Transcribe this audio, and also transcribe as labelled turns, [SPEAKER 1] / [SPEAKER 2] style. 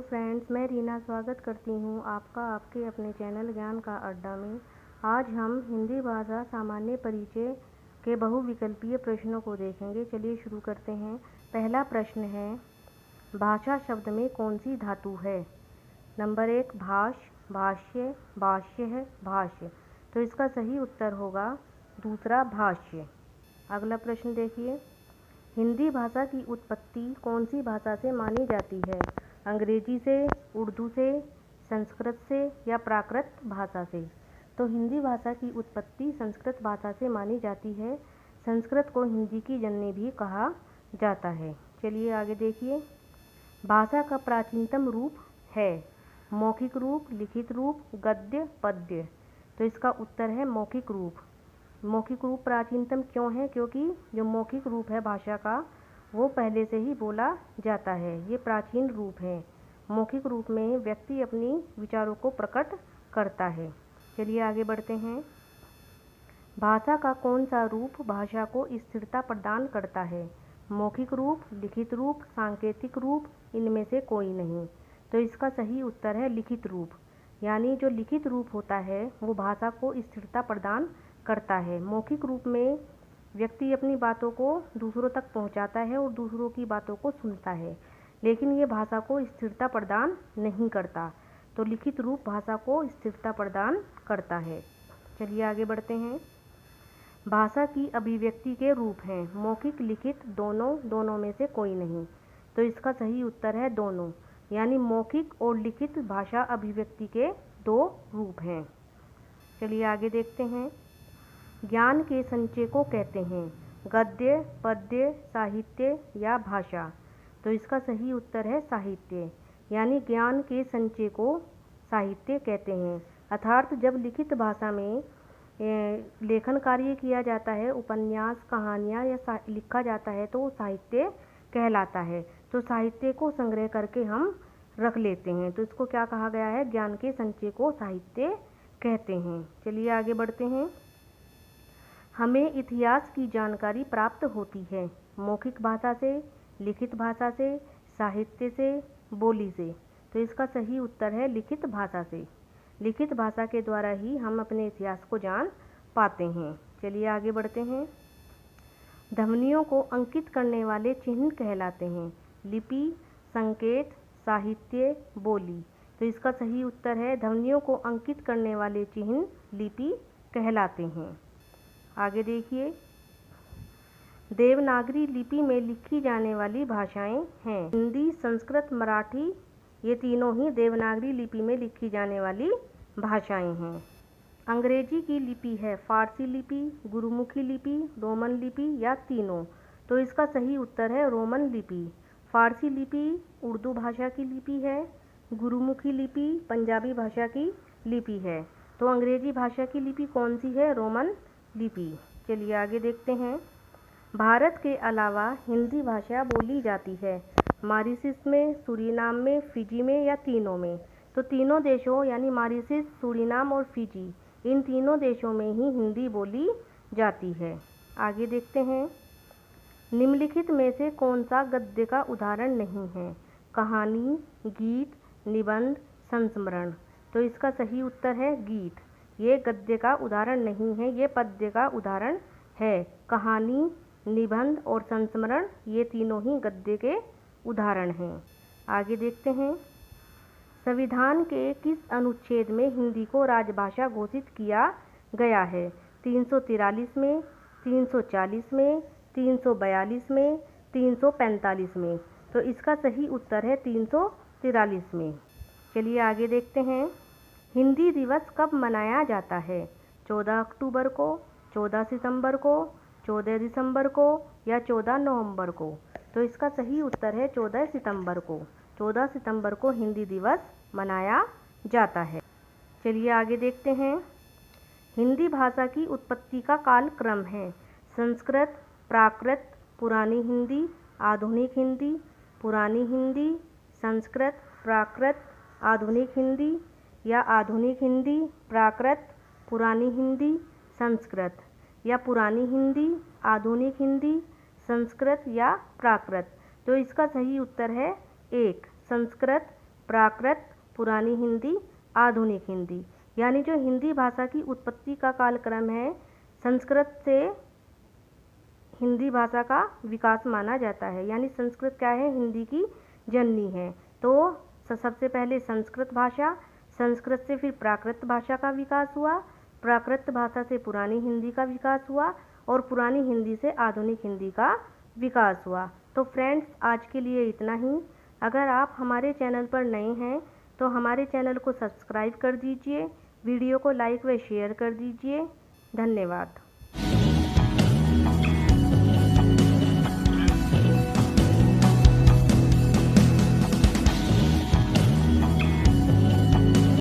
[SPEAKER 1] Friends, मैं रीना स्वागत करती हूँ आपका आपके अपने चैनल ज्ञान का अड्डा में। आज हम हिंदी भाषा सामान्य परिचय के बहुविकल्पीय प्रश्नों को देखेंगे। चलिए शुरू करते हैं। पहला प्रश्न है, भाषा शब्द में कौन सी धातु है? नंबर 1 भाष, भाष्य, भाष्य, भाष्य। तो इसका सही उत्तर होगा दूसरा भाष्य। अगला प्रश्न देखिए, हिंदी भाषा की उत्पत्ति कौन सी भाषा से मानी जाती है? अंग्रेजी से, उर्दू से, संस्कृत से या प्राकृत भाषा से? तो हिंदी भाषा की उत्पत्ति संस्कृत भाषा से मानी जाती है। संस्कृत को हिंदी की जननी भी कहा जाता है। चलिए आगे देखिए, भाषा का प्राचीनतम रूप है मौखिक रूप, लिखित रूप, गद्य, पद्य। तो इसका उत्तर है मौखिक रूप। मौखिक रूप प्राचीनतम क्यों है? क्योंकि जो मौखिक रूप है भाषा का वो पहले से ही बोला जाता है, ये प्राचीन रूप है। मौखिक रूप में व्यक्ति अपनी विचारों को प्रकट करता है। चलिए आगे बढ़ते हैं। भाषा का कौन सा रूप भाषा को स्थिरता प्रदान करता है? मौखिक रूप, लिखित रूप, सांकेतिक रूप, इनमें से कोई नहीं। तो इसका सही उत्तर है लिखित रूप। यानी जो लिखित रूप होता है वो भाषा को स्थिरता प्रदान करता है। मौखिक रूप में व्यक्ति अपनी बातों को दूसरों तक पहुंचाता है और दूसरों की बातों को सुनता है, लेकिन ये भाषा को स्थिरता प्रदान नहीं करता। तो लिखित रूप भाषा को स्थिरता प्रदान करता है। चलिए आगे बढ़ते हैं। भाषा की अभिव्यक्ति के रूप हैं मौखिक, लिखित, दोनों में से कोई नहीं। तो इसका सही उत्तर है दोनों। यानी मौखिक और लिखित भाषा अभिव्यक्ति के दो रूप हैं। चलिए आगे देखते हैं। ज्ञान के संचय को कहते हैं गद्य, पद्य, साहित्य या भाषा? तो इसका सही उत्तर है साहित्य। यानी ज्ञान के संचय को साहित्य कहते हैं। अर्थात जब लिखित भाषा में लेखन कार्य किया जाता है, उपन्यास, कहानियाँ या लिखा जाता है तो वो साहित्य कहलाता है। तो साहित्य को संग्रह करके हम रख लेते हैं, तो इसको क्या कहा गया है? ज्ञान के संचय को साहित्य कहते हैं। चलिए आगे बढ़ते हैं। हमें इतिहास की जानकारी प्राप्त होती है मौखिक भाषा से, लिखित भाषा से, साहित्य से, बोली से? तो इसका सही उत्तर है लिखित भाषा से। लिखित भाषा के द्वारा ही हम अपने इतिहास को जान पाते हैं। चलिए आगे बढ़ते हैं। ध्वनियों को अंकित करने वाले चिन्ह कहलाते हैं लिपि, संकेत, साहित्य, बोली? तो इसका सही उत्तर है ध्वनियों को अंकित करने वाले चिन्ह लिपि कहलाते हैं। आगे देखिए, देवनागरी लिपि में लिखी जाने वाली भाषाएं हैं हिंदी, संस्कृत, मराठी। ये तीनों ही देवनागरी लिपि में लिखी जाने वाली भाषाएं हैं। अंग्रेजी की लिपि है फारसी लिपि, गुरुमुखी लिपि, रोमन लिपि या तीनों? तो इसका सही उत्तर है रोमन लिपि। फारसी लिपि उर्दू भाषा की लिपि है, गुरुमुखी लिपि पंजाबी भाषा की लिपि है। तो अंग्रेजी भाषा की लिपि कौन सी है? रोमन लिपि। चलिए आगे देखते हैं। भारत के अलावा हिंदी भाषा बोली जाती है मॉरिशस में, सूरीनाम में, फिजी में या तीनों में? तो तीनों देशों यानी मॉरिशस, सूरीनाम और फिजी, इन तीनों देशों में ही हिंदी बोली जाती है। आगे देखते हैं। निम्नलिखित में से कौन सा गद्य का उदाहरण नहीं है? कहानी, गीत, निबंध, संस्मरण? तो इसका सही उत्तर है गीत। ये गद्य का उदाहरण नहीं है, ये पद्य का उदाहरण है। कहानी, निबंध और संस्मरण ये तीनों ही गद्य के उदाहरण हैं। आगे देखते हैं। संविधान के किस अनुच्छेद में हिंदी को राजभाषा घोषित किया गया है? 343 में, 340 में, 342 में, 345 में? तो इसका सही उत्तर है 343 में। चलिए आगे देखते हैं। हिंदी दिवस कब मनाया जाता है? 14 अक्टूबर को, 14 सितंबर को, 14 दिसंबर को या 14 नवंबर को? तो इसका सही उत्तर है 14 सितंबर को। 14 सितंबर को हिंदी दिवस मनाया जाता है। चलिए आगे देखते हैं। हिंदी भाषा की उत्पत्ति का कालक्रम है संस्कृत, प्राकृत, पुरानी हिंदी, आधुनिक हिंदी, पुरानी हिंदी, संस्कृत, प्राकृत, आधुनिक हिंदी या आधुनिक हिंदी, प्राकृत, पुरानी हिंदी, संस्कृत? या पुरानी हिंदी, आधुनिक हिंदी, संस्कृत या प्राकृत? तो इसका सही उत्तर है एक, संस्कृत, प्राकृत, पुरानी हिंदी, आधुनिक हिंदी। यानी जो हिंदी भाषा की उत्पत्ति का कालक्रम है, संस्कृत से हिंदी भाषा का विकास माना जाता है। यानी संस्कृत क्या है, हिंदी की जननी है। तो सबसे पहले संस्कृत भाषा, संस्कृत से फिर प्राकृत भाषा का विकास हुआ, प्राकृत भाषा से पुरानी हिंदी का विकास हुआ और पुरानी हिंदी से आधुनिक हिंदी का विकास हुआ। तो फ्रेंड्स, आज के लिए इतना ही। अगर आप हमारे चैनल पर नए हैं तो हमारे चैनल को सब्सक्राइब कर दीजिए, वीडियो को लाइक व शेयर कर दीजिए। धन्यवाद।